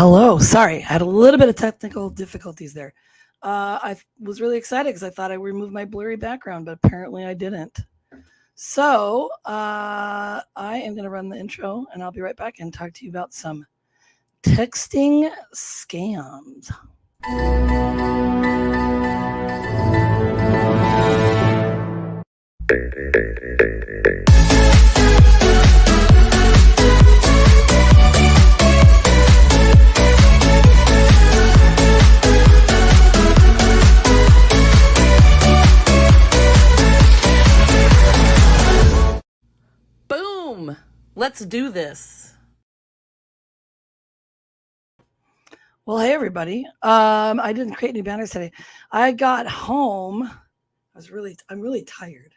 Hello. Sorry, I had a little bit of technical difficulties there. I was really excited because I thought I removed my blurry background, but apparently I didn't. So I am going to run the intro and I'll be right back and talk to you about some texting scams. Boom! Let's do this. Well, hey everybody. I didn't create any banners today. I got home. I'm really tired.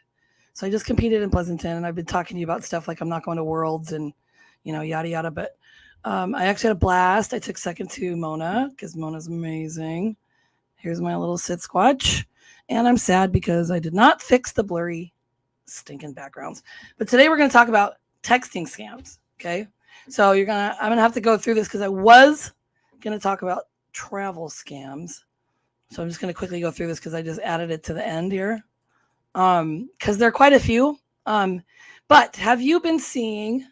So I just competed in Pleasanton and I've been talking to you about stuff like I'm not going to Worlds and yada yada. But I actually had a blast. I took second to Mona because Mona's amazing. Here's my little sit squatch. And I'm sad because I did not fix the blurry stinking backgrounds. But today we're going to talk about texting scams. Okay. So I'm going to have to go through this because I was going to talk about travel scams. So I'm just going to quickly go through this because I just added it to the end here. Because there are quite a few. But have you been seeing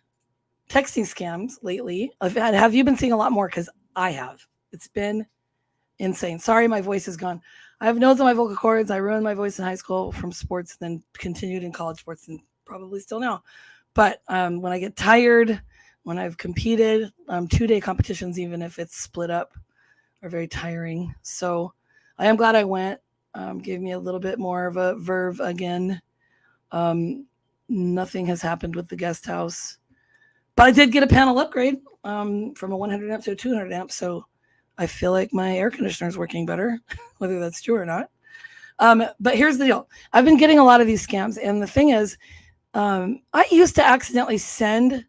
texting scams lately? Have you been seeing a lot more? Because I have. It's been insane. Sorry, my voice is gone. I have nodes on my vocal cords. I ruined my voice in high school from sports, then continued in college sports, and probably still now. But when I get tired, when I've competed, 2-day competitions, even if it's split up, are very tiring. So I am glad I went. Gave me a little bit more of a verve again. Nothing has happened with the guest house. But I did get a panel upgrade from a 100 amp to a 200 amp. So I feel like my air conditioner is working better, whether that's true or not. But here's the deal. I've been getting a lot of these scams. And the thing is, I used to accidentally send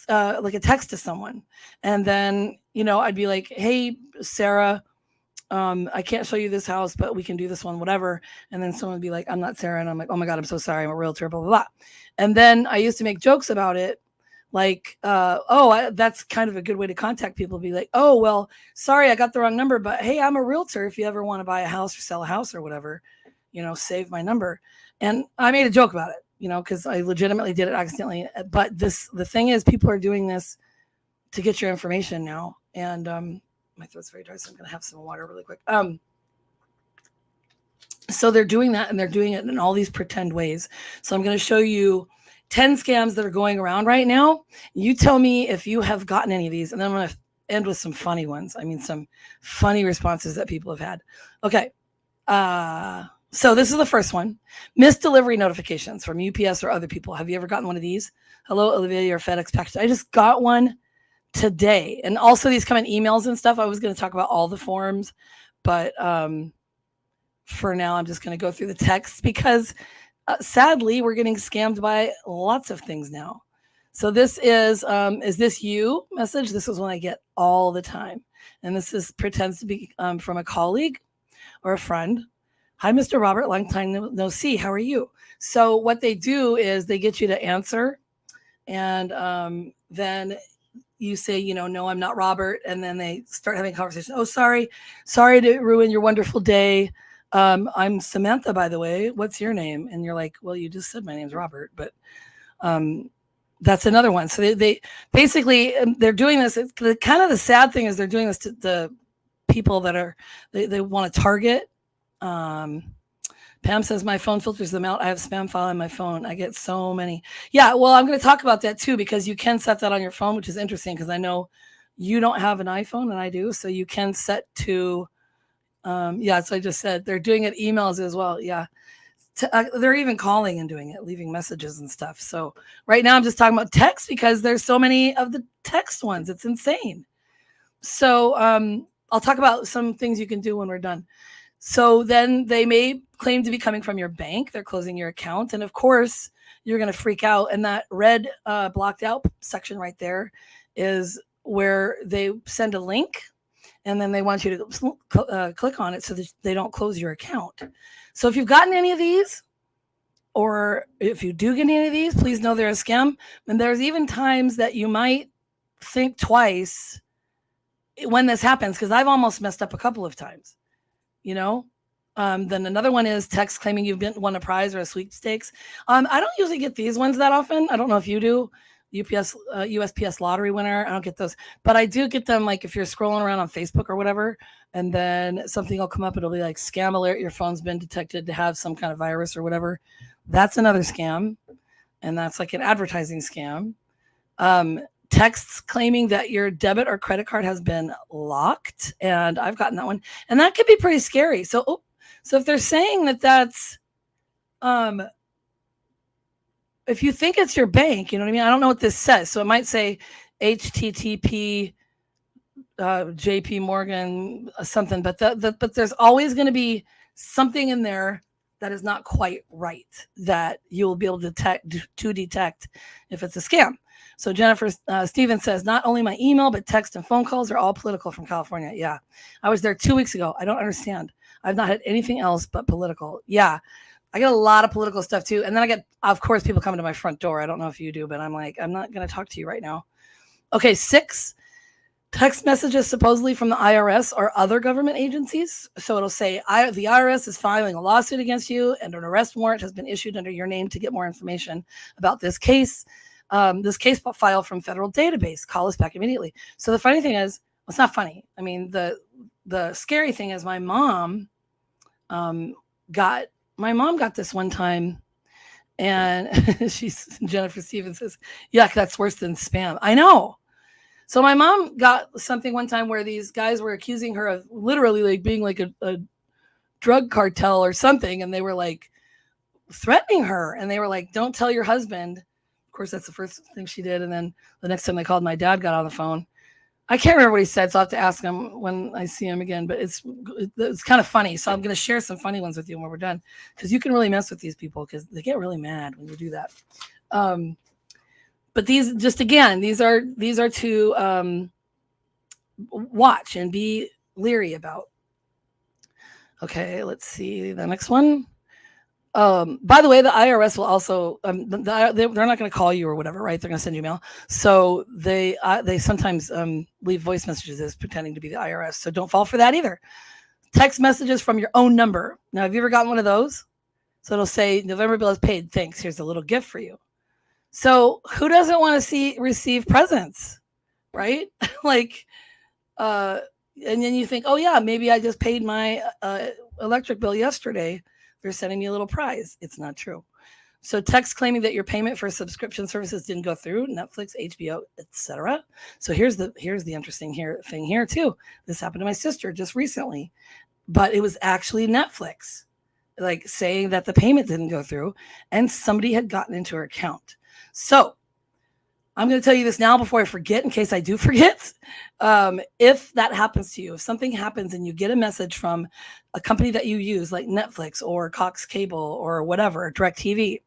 like a text to someone. And then, I'd be like, hey, Sarah, I can't show you this house, but we can do this one, whatever. And then someone would be like, I'm not Sarah. And I'm like, oh my God, I'm so sorry. I'm a realtor, blah, blah, blah. And then I used to make jokes about it. Like, that's kind of a good way to contact people. Be like, oh, well, sorry, I got the wrong number, but hey, I'm a realtor. If you ever want to buy a house or sell a house or whatever, save my number. And I made a joke about it, because I legitimately did it accidentally. But the thing is, people are doing this to get your information now. And my throat's very dry, so I'm going to have some water really quick. So they're doing that, and they're doing it in all these pretend ways. So I'm going to show you 10 scams that are going around right now. You tell me if you have gotten any of these, and then I'm going to end with some funny ones. I mean, some funny responses that people have had. Okay. So this is the first one. Missed delivery notifications from UPS or other people. Have you ever gotten one of these? Hello, Olivia, your FedEx package. I just got one today. And also these come in emails and stuff. I was going to talk about all the forms, but for now, I'm just going to go through the text because sadly, we're getting scammed by lots of things now. So this is this you message? This is one I get all the time. And this pretends to be from a colleague or a friend. Hi, Mr. Robert, long time no see. How are you? So what they do is they get you to answer. And then you say, no, I'm not Robert. And then they start having a conversation. Oh, sorry to ruin your wonderful day. I'm Samantha, by the way. What's your name? And you're like, well, you just said my name's Robert, but that's another one. So they basically, they're doing this. It's kind of the sad thing is they're doing this to the people that they want to target. Pam says my phone filters them out. I have spam file on my phone. I get so many. Yeah, well, I'm going to talk about that too, because you can set that on your phone, which is interesting because I know you don't have an iPhone and I do. So you can set to, so I just said they're doing it emails as well. Yeah. They're even calling and doing it, leaving messages and stuff. So right now I'm just talking about text because there's so many of the text ones. It's insane. So I'll talk about some things you can do when we're done. So then they may claim to be coming from your bank. They're closing your account. And of course, you're going to freak out. And that red blocked out section right there is where they send a link. And then they want you to click on it so that they don't close your account. So if you've gotten any of these, or if you do get any of these, please know they're a scam. And there's even times that you might think twice when this happens, because I've almost messed up a couple of times, you know. Then another one is text claiming you've won a prize or a sweepstakes. I don't usually get these ones that often. I don't know if you do. USPS lottery winner. I don't get those, but I do get them. Like if you're scrolling around on Facebook or whatever, and then something will come up. It'll be like scam alert. Your phone's been detected to have some kind of virus or whatever. That's another scam. And that's like an advertising scam. Texts claiming that your debit or credit card has been locked. And I've gotten that one. And that could be pretty scary. So if they're saying that that's, if you think it's your bank, you know what I mean? I don't know what this says. So it might say HTTP, JP Morgan, something, but but there's always going to be something in there that is not quite right that you will be able to detect if it's a scam. So Jennifer Stevens says, not only my email, but text and phone calls are all political from California. Yeah. I was there 2 weeks ago. I don't understand. I've not had anything else but political. Yeah. I get a lot of political stuff too. And then I get, of course, people coming to my front door. I don't know if you do, but I'm like, I'm not going to talk to you right now. Okay. 6, text messages supposedly from the IRS or other government agencies. So it'll say, the IRS is filing a lawsuit against you and an arrest warrant has been issued under your name to get more information about this case. This case file from federal database. Call us back immediately. So the funny thing is, well, it's not funny. I mean, the scary thing is my mom got this one time, and Jennifer Stevens says, yuck, that's worse than spam. I know. So my mom got something one time where these guys were accusing her of literally like being like a drug cartel or something. And they were like threatening her, and they were like, don't tell your husband. Of course, that's the first thing she did. And then the next time they called, my dad got on the phone. I can't remember what he said, so I'll have to ask him when I see him again. But it's kind of funny. So I'm going to share some funny ones with you when we're done, because you can really mess with these people because they get really mad when you do that. But these, just again, these are to watch and be leery about. Okay, let's see the next one. By the way, the IRS will also, they're not going to call you or whatever, right? They're going to send you mail. So they sometimes leave voice messages pretending to be the IRS. So don't fall for that either. Text messages from your own number. Now, have you ever gotten one of those? So it'll say, November bill is paid. Thanks. Here's a little gift for you. So who doesn't want to receive presents, right? Like, and then you think, oh yeah, maybe I just paid my electric bill yesterday. They're sending me a little prize. It's not true. So text claiming that your payment for subscription services didn't go through, Netflix, HBO, etc. So here's the interesting thing here too. This happened to my sister just recently, but it was actually Netflix, like saying that the payment didn't go through and somebody had gotten into her account. So I'm going to tell you this now before I forget, in case I do forget. If that happens to you, if something happens and you get a message from a company that you use like Netflix or Cox Cable or whatever, DirecTV,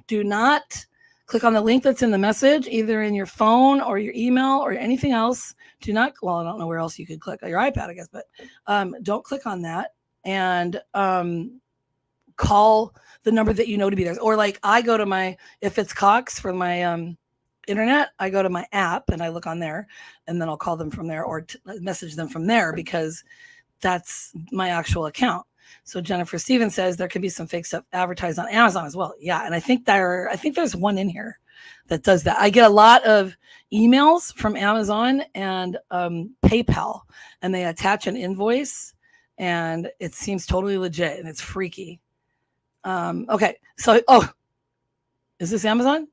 do not click on the link that's in the message, either in your phone or your email or anything else. Do not, well, I don't know where else you could click, your iPad, I guess, but don't click on that, and call the number that you know to be there. Or like I go to if it's Cox for my internet, I go to my app and I look on there, and then I'll call them from there or message them from there, because that's my actual account. So Jennifer Stevens says there can be some fake stuff advertised on Amazon as well. Yeah, and I think there's one in here that does that. I get a lot of emails from Amazon and PayPal, and they attach an invoice, and it seems totally legit, and it's freaky. Okay, so is this Amazon?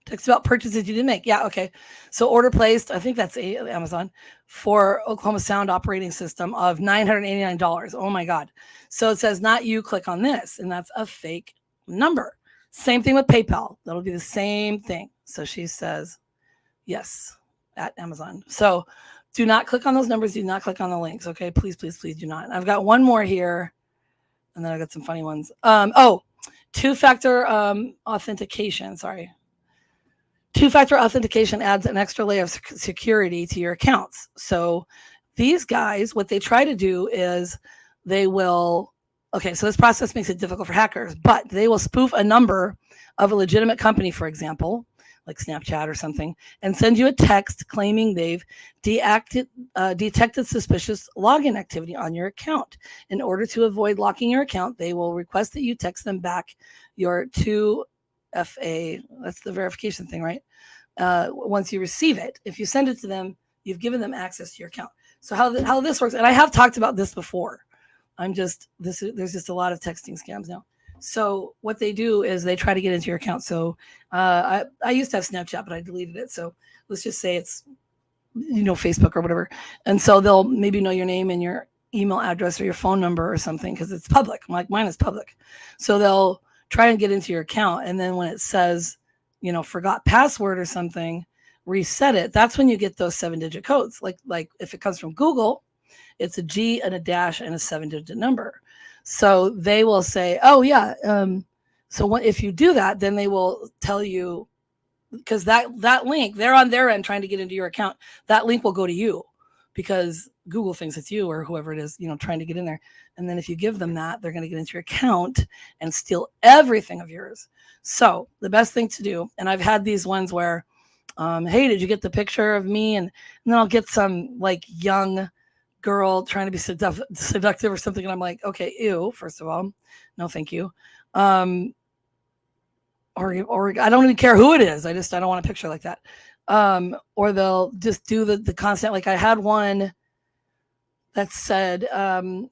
Text about purchases you didn't make. Yeah, okay. So order placed, I think that's Amazon, for Oklahoma Sound operating system of $989. Oh my God. So it says, not you, click on this. And that's a fake number. Same thing with PayPal. That'll be the same thing. So she says, yes, at Amazon. So do not click on those numbers. Do not click on the links. Okay, please, please, please do not. And I've got one more here, and then I got some funny ones. Two-factor authentication. Sorry. Two-factor authentication adds an extra layer of security to your accounts. So these guys, what they try to do is so this process makes it difficult for hackers, but they will spoof a number of a legitimate company, for example, like Snapchat or something, and send you a text claiming they've detected suspicious login activity on your account. In order to avoid locking your account, they will request that you text them back your 2FA. That's the verification thing, right? Once you receive it. If you send it to them, you've given them access to your account. So how this works, and I have talked about this before. There's just a lot of texting scams now. So what they do is they try to get into your account. So I used to have Snapchat, but I deleted it. So let's just say it's, Facebook or whatever. And so they'll maybe know your name and your email address or your phone number or something because it's public. Like mine is public. So they'll try and get into your account. And then when it says, forgot password or something, reset it. That's when you get those 7-digit codes. Like if it comes from Google, it's a G and a dash and a 7-digit number. So they will say, oh yeah. If you do that, then they will tell you, because that link, they're on their end trying to get into your account. That link will go to you because Google thinks it's you or whoever it is, trying to get in there. And then if you give them that, they're going to get into your account and steal everything of yours. So the best thing to do, and I've had these ones where, hey, did you get the picture of me? And then I'll get some like young girl trying to be seductive or something. And I'm like, okay, ew, first of all, no, thank you. Or I don't even care who it is. I don't want a picture like that. Or they'll just do the constant, like I had one that said,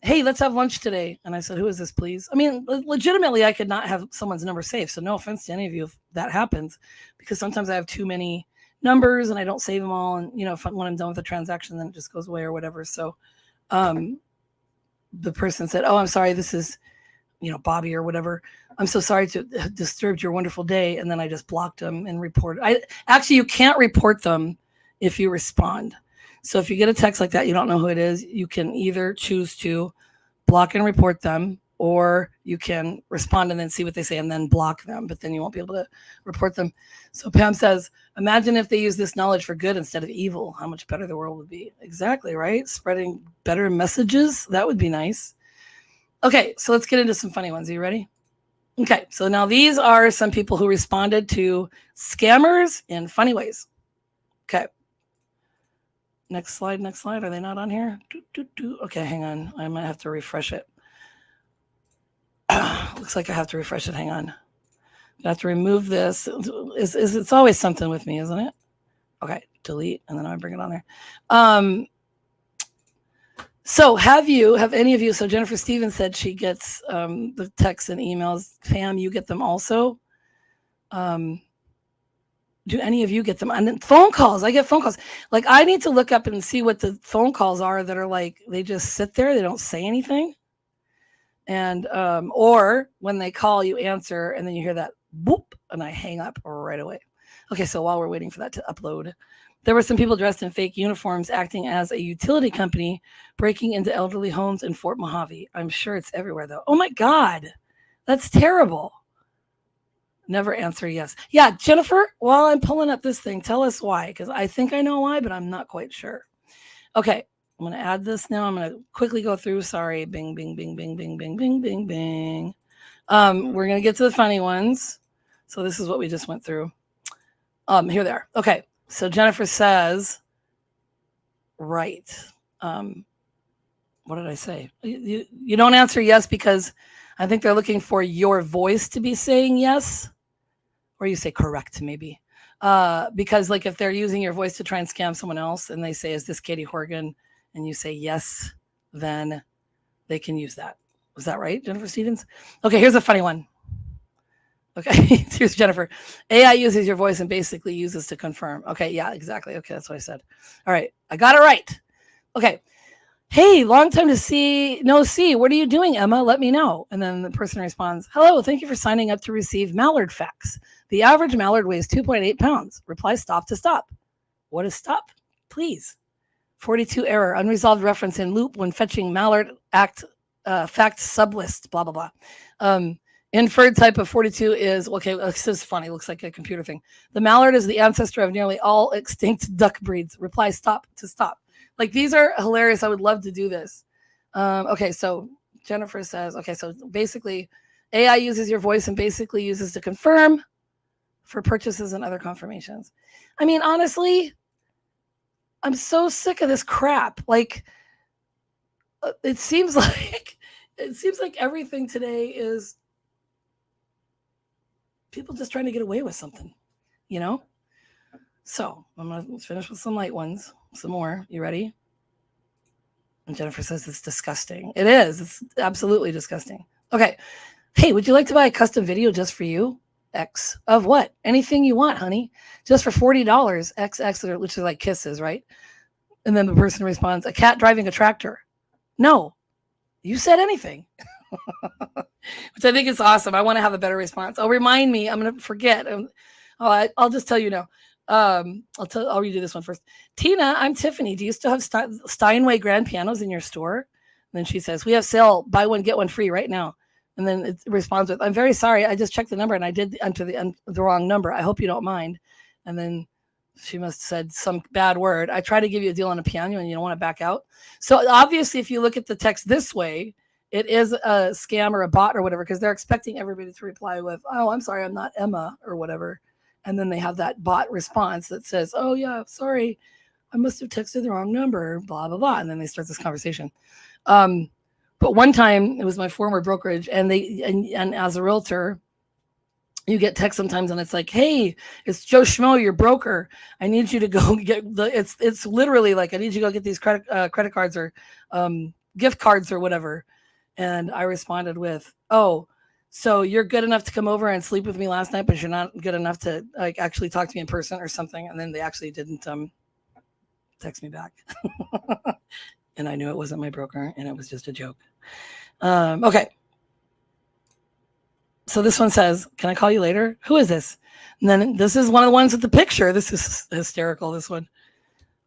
hey, let's have lunch today. And I said, who is this, please? I mean, legitimately, I could not have someone's number saved. So no offense to any of you if that happens, because sometimes I have too many numbers and I don't save them all. And, when I'm done with the transaction, then it just goes away or whatever. So the person said, oh, I'm sorry, this is, Bobby or whatever. I'm so sorry to have disturbed your wonderful day. And then I just blocked them and reported. You can't report them if you respond. So if you get a text like that, you don't know who it is, you can either choose to block and report them, or you can respond and then see what they say and then block them, but then you won't be able to report them. So Pam says, imagine if they use this knowledge for good instead of evil, how much better the world would be. Exactly, right? Spreading better messages, that would be nice. Okay, so let's get into some funny ones. Are you ready? Okay, so now these are some people who responded to scammers in funny ways. Okay. Next slide. Are they not on here? Okay, hang on. I might have to refresh it. Looks like I have to refresh it. Hang on. I have to remove this. It's always something with me, isn't it? Okay, delete, and then I bring it on there. So have any of you, so Jennifer Stevens said she gets the texts and emails. Pam, you get them also? Do any of you get them? And then phone calls. I get phone calls. Like I need to look up and see what the phone calls are that are like, they just sit there. They don't say anything. And, or when they call, you answer and then you hear that boop and I hang up right away. Okay. So while we're waiting for that to upload, there were some people dressed in fake uniforms acting as a utility company, breaking into elderly homes in Fort Mojave. I'm sure it's everywhere though. Oh my God, that's terrible. Never answer yes. Yeah, Jennifer, while I'm pulling up this thing, tell us why, because I think I know why, but I'm not quite sure. Okay, I'm going to add this now. I'm going to quickly go through. Sorry. Bing, bing, bing, bing, bing, bing, bing, bing, bing. We're going to get to the funny ones. So this is what we just went through. Here they are. Okay, so Jennifer says, right. What did I say? You don't answer yes because I think they're looking for your voice to be saying yes. Or you say correct, maybe. Because like if they're using your voice to try and scam someone else and they say, is this Katy Horgan? And you say yes, then they can use that. Was that right, Jennifer Stevens? Okay, here's a funny one. Okay, here's Jennifer. AI uses your voice and basically uses to confirm. Okay, yeah, exactly. Okay, that's what I said. All right, I got it right. Okay. Hey, long time to see. What are you doing, Emma? Let me know. And then the person responds, hello, thank you for signing up to receive mallard facts. The average mallard weighs 2.8 pounds. Reply stop to stop. What is stop? Please. 42 error. Unresolved reference in loop when fetching mallard fact sublist, blah, blah, blah. Inferred type of 42 is, okay, this is funny. Looks like a computer thing. The mallard is the ancestor of nearly all extinct duck breeds. Reply stop to stop. Like, these are hilarious. I would love to do this. Okay, so Jennifer says, okay, so basically AI uses your voice and basically uses to confirm. for purchases and other confirmations. I mean, honestly, I'm so sick of this crap. Like, it seems like everything today is people just trying to get away with something, you know? So I'm going to finish with some light ones, some more. You ready? And Jennifer says it's disgusting. It is. It's absolutely disgusting. Okay. Hey, would you like to buy a custom video just for you? X of what? Anything you want, honey. Just for $40. XX, which is like kisses, right? And then the person responds, a cat driving a tractor. No, you said anything. Which I think is awesome. I want to have a better response. Oh, remind me. I'm going to forget. I'll just tell you now. I'll redo this one first. Tina, I'm Tiffany. Do you still have Steinway grand pianos in your store? And then she says, we have sale, buy one, get one free right now. And then it responds with, I'm very sorry. I just checked the number and I did enter the wrong number. I hope you don't mind. And then she must have said some bad word. I try to give you a deal on a piano and you don't want to back out. So obviously, if you look at the text this way, it is a scam or a bot or whatever, because they're expecting everybody to reply with, oh, I'm sorry, I'm not Emma or whatever. And then they have that bot response that says, oh, yeah, sorry, I must have texted the wrong number, blah, blah, blah. And then they start this conversation. But one time, it was my former brokerage, and as a realtor, you get text sometimes, and it's like, hey, it's Joe Schmo, your broker. I need you to go get it's literally like, I need you to go get these credit cards or gift cards or whatever. And I responded with, oh, so you're good enough to come over and sleep with me last night, but you're not good enough to like actually talk to me in person or something. And then they actually didn't text me back. And I knew it wasn't my broker and it was just a joke. Okay. So this one says, can I call you later? Who is this? And then this is one of the ones with the picture. This is hysterical, this one.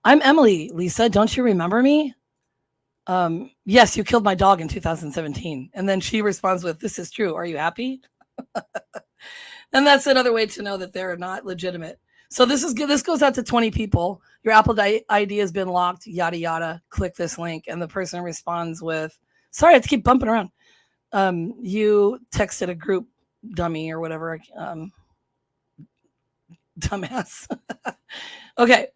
I'm Emily, Lisa. Don't you remember me? Yes, you killed my dog in 2017. And then she responds with, this is true. Are you happy? And that's another way to know that they're not legitimate. So this is good. This goes out to 20 people. Your Apple ID has been locked, yada, yada. Click this link. And the person responds with, sorry, I have to keep bumping around. You texted a group dummy or whatever. Dumbass. Okay.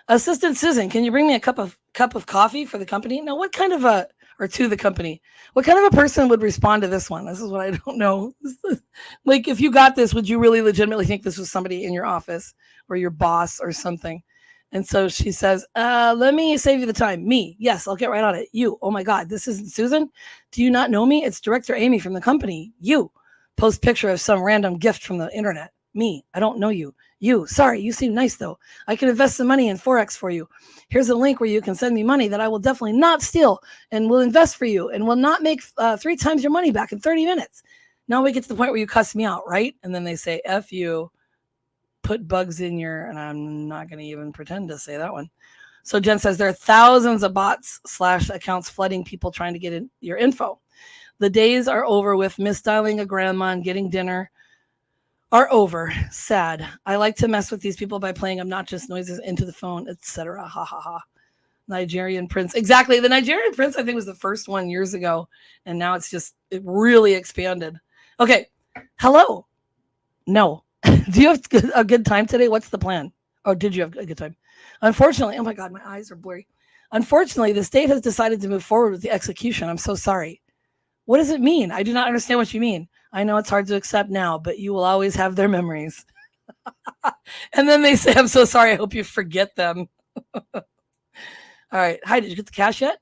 Assistant Susan, can you bring me a cup of coffee for the company? Now, what kind of or to the company, what kind of a person would respond to this one? This is what I don't know. Like, if you got this, would you really legitimately think this was somebody in your office or your boss or something? And so she says, let me save you the time. Me. Yes, I'll get right on it. You. Oh my God, this isn't Susan. Do you not know me? It's Director Amy from the company. You. Post picture of some random gift from the internet. Me. I don't know you. You. Sorry, you seem nice though. I can invest some money in Forex for you. Here's a link where you can send me money that I will definitely not steal and will invest for you and will not make 3 times your money back in 30 minutes. Now we get to the point where you cuss me out, right? And then they say, F you. Put bugs in your, and I'm not going to even pretend to say that one. So Jen says there are thousands of bots / accounts flooding people trying to get in your info. The days are over with misdialing a grandma and getting dinner are over. Sad. I like to mess with these people by playing obnoxious noises into the phone, etc. Ha ha ha. Nigerian prince. Exactly. The Nigerian prince, I think, was the first one years ago. And now it really expanded. Okay. Hello. No. Do you have a good time today? What's the plan? Or did you have a good time? Unfortunately, oh my God, my eyes are blurry. Unfortunately, the state has decided to move forward with the execution. I'm so sorry. What does it mean? I do not understand what you mean. I know it's hard to accept now, but you will always have their memories. And then they say, I'm so sorry. I hope you forget them. All right. Hi, did you get the cash yet?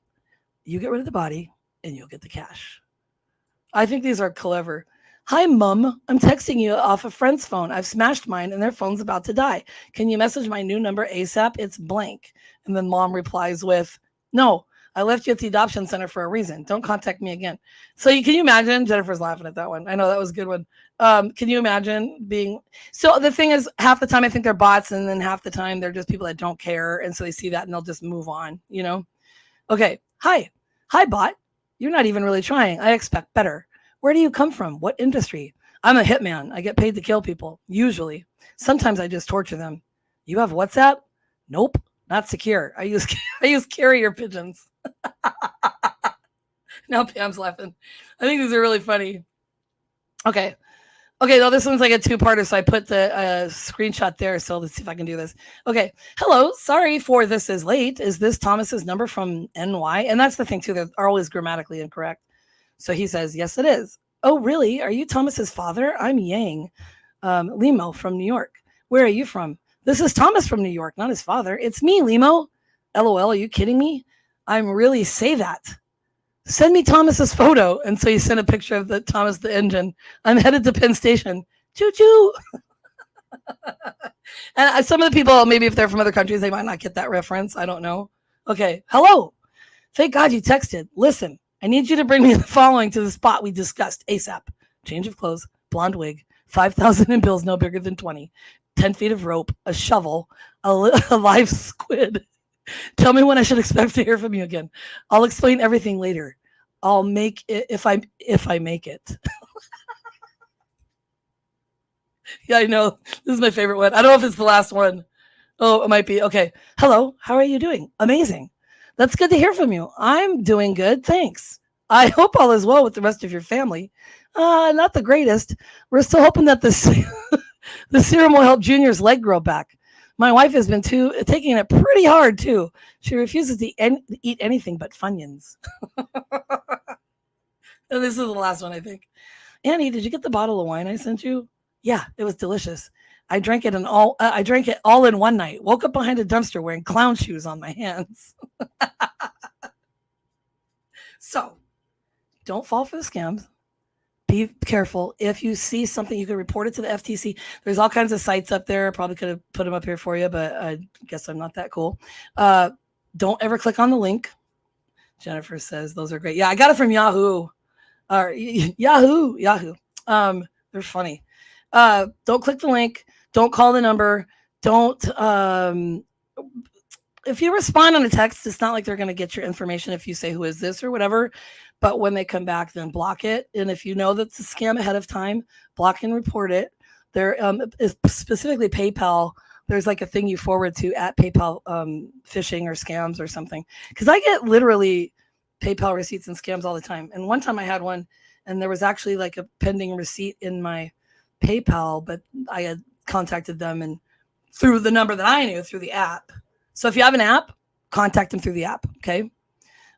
You get rid of the body and you'll get the cash. I think these are clever. Hi, Mum. I'm texting you off a friend's phone. I've smashed mine and their phone's about to die. Can you message my new number ASAP? It's blank. And then Mom replies with, no, I left you at the adoption center for a reason. Don't contact me again. So can you imagine? Jennifer's laughing at that one. I know that was a good one. Can you imagine being, so the thing is, half the time I think they're bots and then half the time they're just people that don't care. And so they see that and they'll just move on, you know? Okay. Hi, bot. You're not even really trying. I expect better. Where do you come from? What industry? I'm a hitman. I get paid to kill people, usually. Sometimes I just torture them. You have WhatsApp? Nope, not secure. I use carrier pigeons. Now Pam's laughing. I think these are really funny. Okay. Okay, well, this one's like a two-parter, so I put the screenshot there. So let's see if I can do this. Okay, hello. Sorry for this is late. Is this Thomas's number from NY? And that's the thing too; they are always grammatically incorrect. So he says, yes, it is. Oh, really? Are you Thomas's father? I'm Yang Limo from New York. Where are you from? This is Thomas from New York, not his father. It's me, Limo. LOL. Are you kidding me? I'm really say that. Send me Thomas's photo. And so he sent a picture of the Thomas the engine. I'm headed to Penn Station. Choo choo. And some of the people, maybe if they're from other countries, they might not get that reference. I don't know. Okay. Hello. Thank God you texted. Listen, I need you to bring me the following to the spot we discussed ASAP. Change of clothes, blonde wig, 5,000 in bills no bigger than 20, 10 feet of rope, a shovel, a live squid. Tell me when I should expect to hear from you again. I'll explain everything later. I'll make it if I make it. Yeah, I know. This is my favorite one. I don't know if it's the last one. Oh, it might be. Okay. Hello. How are you doing? Amazing. That's good to hear from you. I'm doing good. Thanks. I hope all is well with the rest of your family. Not the greatest. We're still hoping that the serum will help Junior's leg grow back. My wife has been taking it pretty hard too. She refuses to eat anything but Funyuns. And this is the last one, I think. Annie, did you get the bottle of wine I sent you? Yeah, it was delicious. I drank it all in one night. Woke up behind a dumpster wearing clown shoes on my hands. So, don't fall for the scams. Be careful. If you see something, you can report it to the FTC. There's all kinds of sites up there. Probably could have put them up here for you, but I guess I'm not that cool. Don't ever click on the link. Jennifer says those are great. Yeah, I got it from Yahoo. Yahoo. They're funny. Don't click the link. Don't call the number. Don't. If you respond on a text, it's not like they're going to get your information if you say who is this or whatever. But when they come back, then block it. And if you know that's a scam ahead of time, block and report it. There is specifically PayPal. There's like a thing you forward to at PayPal phishing or scams or something. Because I get literally PayPal receipts and scams all the time. And one time I had one, and there was actually like a pending receipt in my PayPal, but I had contacted them and through the number that I knew through the app. So if you have an app, contact them through the app. Okay.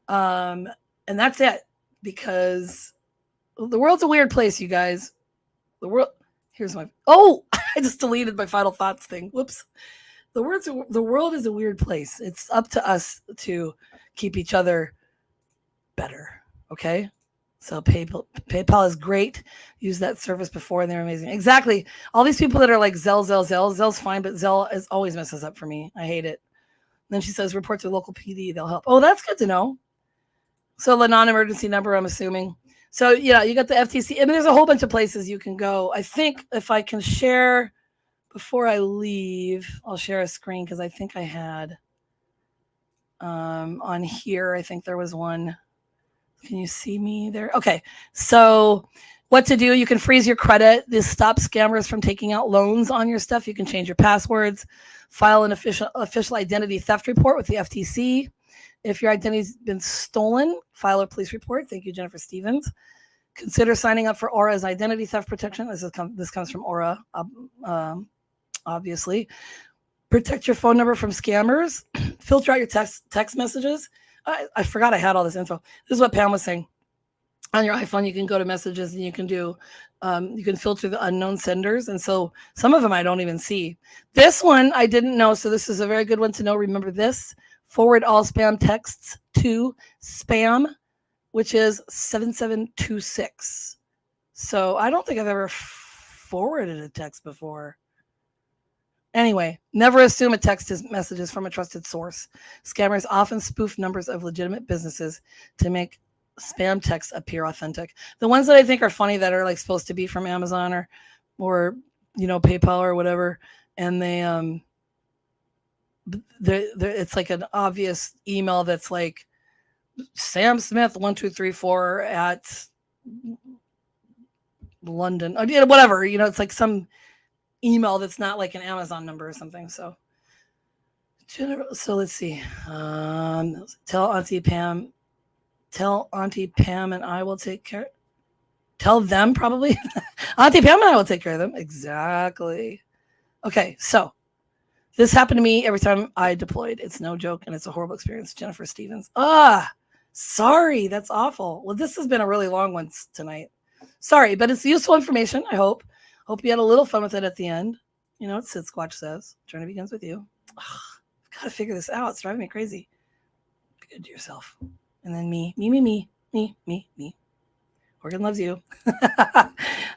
And that's it, because the world's a weird place, you guys. The world. Here's my. Oh, I just deleted my final thoughts thing. Whoops. The world is a weird place. It's up to us to keep each other better. Okay. So PayPal is great. Use that service before and they're amazing. Exactly. All these people that are like Zell's fine, but Zell always messes up for me. I hate it. Then she says, report to the local PD. They'll help. Oh, that's good to know. So the non-emergency number, I'm assuming. So yeah, you got the FTC. I mean, there's a whole bunch of places you can go. I think if I can share before I leave, I'll share a screen because I think I had on here. I think there was one. Can you see me there? Okay. So what to do? You can freeze your credit. This stops scammers from taking out loans on your stuff. You can change your passwords, file an official identity theft report with the FTC. If your identity's been stolen, file a police report. Thank you, Jennifer Stevens. Consider signing up for Aura's identity theft protection. This comes from Aura, obviously. Protect your phone number from scammers. Filter out your text messages. I forgot I had all this info. This is what Pam was saying. On your iPhone, you can go to messages and you can do, you can filter the unknown senders. And so some of them I don't even see. This one I didn't know. So this is a very good one to know. Remember this. Forward all spam texts to spam, which is 7726. So I don't think I've ever forwarded a text before. Anyway, never assume a text message is from a trusted source. Scammers often spoof numbers of legitimate businesses to make spam texts appear authentic. The ones that I think are funny that are like supposed to be from Amazon or you know, PayPal or whatever, and it's like an obvious email that's like Sam Smith 1234 at London, whatever, you know, it's like some email that's not like an Amazon number or something. So let's see. Tell Auntie Pam and I will take care. Tell them probably. Auntie Pam and I will take care of them. Exactly. Okay, so this happened to me every time I deployed. It's no joke, and it's a horrible experience. Jennifer Stevens. Sorry. That's awful. Well, this has been a really long one tonight. Sorry, but it's useful information, I hope. Hope you had a little fun with it at the end. You know what Sid Squatch says. Journey begins with you. I've got to figure this out. It's driving me crazy. Be good to yourself. And then me. Morgan loves you.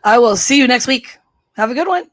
I will see you next week. Have a good one.